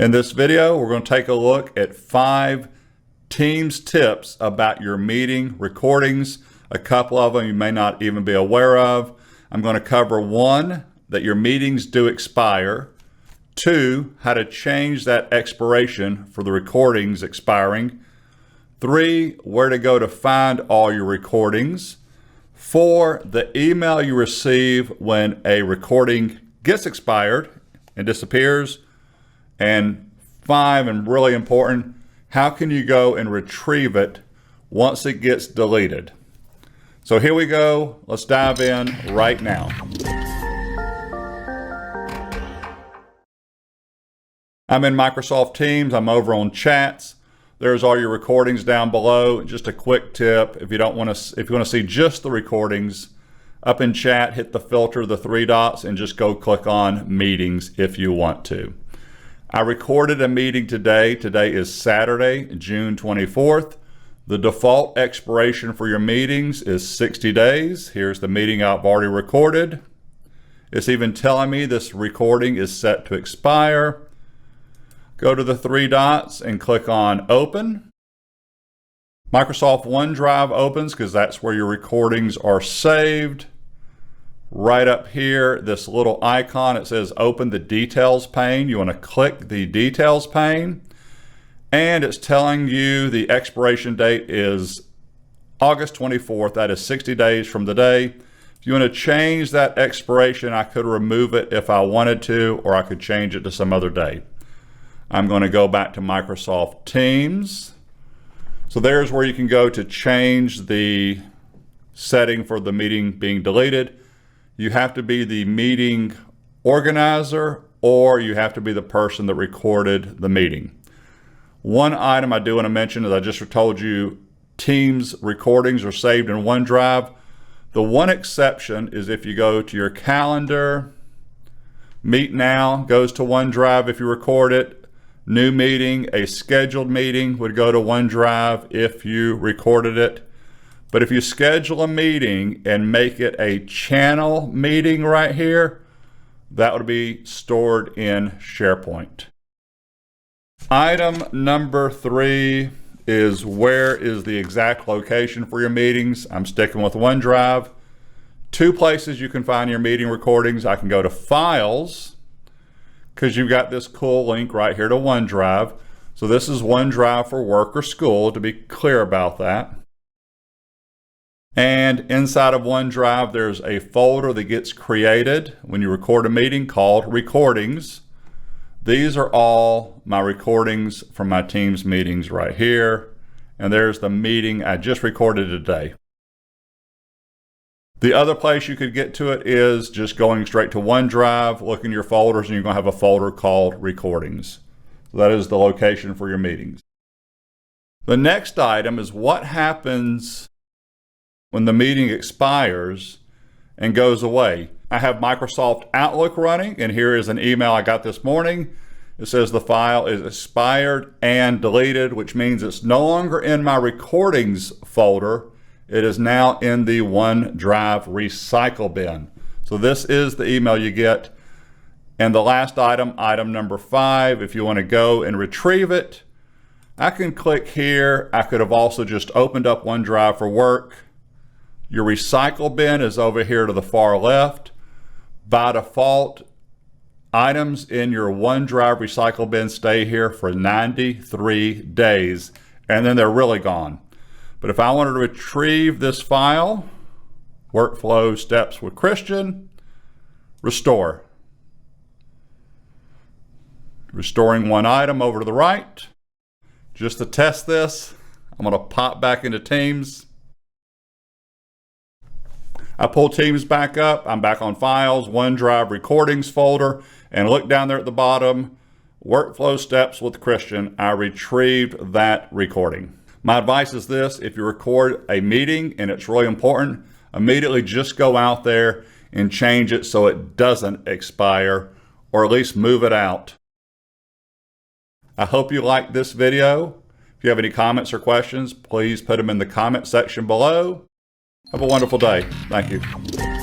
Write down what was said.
In this video, we're going to take a look at 5 Teams tips about your meeting recordings. A couple of them you may not even be aware of. I'm going to cover 1, that your meetings do expire. 2, how to change that expiration for the recordings expiring. 3, where to go to find all your recordings. 4, the email you receive when a recording gets expired and disappears. And 5, and really important, how can you go and retrieve it once it gets deleted? So here we go. Let's dive in right now. I'm in Microsoft Teams. I'm over on Chats. There's all your recordings down below. Just a quick tip: if you want to see just the recordings, up in Chat, hit the filter, the 3 dots, and just go click on Meetings if you want to. I recorded a meeting today. Today is Saturday, June 24th. The default expiration for your meetings is 60 days. Here's the meeting I've already recorded. It's even telling me this recording is set to expire. Go to the 3 dots and click on Open. Microsoft OneDrive opens because that's where your recordings are saved. Right up here, this little icon, it says Open the Details pane. You want to click the Details pane. And it's telling you the expiration date is August 24th. That is 60 days from the day. If you want to change that expiration, I could remove it if I wanted to, or I could change it to some other day. I'm going to go back to Microsoft Teams. So there's where you can go to change the setting for the meeting being deleted. You have to be the meeting organizer, or you have to be the person that recorded the meeting. One item I do want to mention is I just told you Teams recordings are saved in OneDrive. The one exception is if you go to your calendar, Meet Now goes to OneDrive if you record it. New meeting, a scheduled meeting would go to OneDrive if you recorded it. But if you schedule a meeting and make it a channel meeting right here, that would be stored in SharePoint. Item number 3 is where is the exact location for your meetings. I'm sticking with OneDrive. 2 places you can find your meeting recordings. I can go to Files, because you've got this cool link right here to OneDrive. So this is OneDrive for work or school, to be clear about that. And inside of OneDrive, there's a folder that gets created when you record a meeting called Recordings. These are all my recordings from my Teams meetings right here. And there's the meeting I just recorded today. The other place you could get to it is just going straight to OneDrive, look in your folders, and you're going to have a folder called Recordings. So that is the location for your meetings. The next item is what happens when the meeting expires and goes away. I have Microsoft Outlook running, and here is an email I got this morning. It says the file is expired and deleted, which means it's no longer in my recordings folder. It is now in the OneDrive recycle bin. So this is the email you get. And the last item, item number 5, if you want to go and retrieve it, I can click here. I could have also just opened up OneDrive for work. Your recycle bin is over here to the far left. By default, items in your OneDrive recycle bin stay here for 93 days, and then they're really gone. But if I wanted to retrieve this file, Workflow Steps with Christian, Restore. Restoring one item over to the right. Just to test this, I'm going to pop back into Teams. I pull Teams back up. I'm back on Files, OneDrive Recordings folder, and look down there at the bottom, Workflow Steps with Christian. I retrieved that recording. My advice is this: if you record a meeting and it's really important, immediately just go out there and change it so it doesn't expire, or at least move it out. I hope you liked this video. If you have any comments or questions, please put them in the comment section below. Have a wonderful day. Thank you.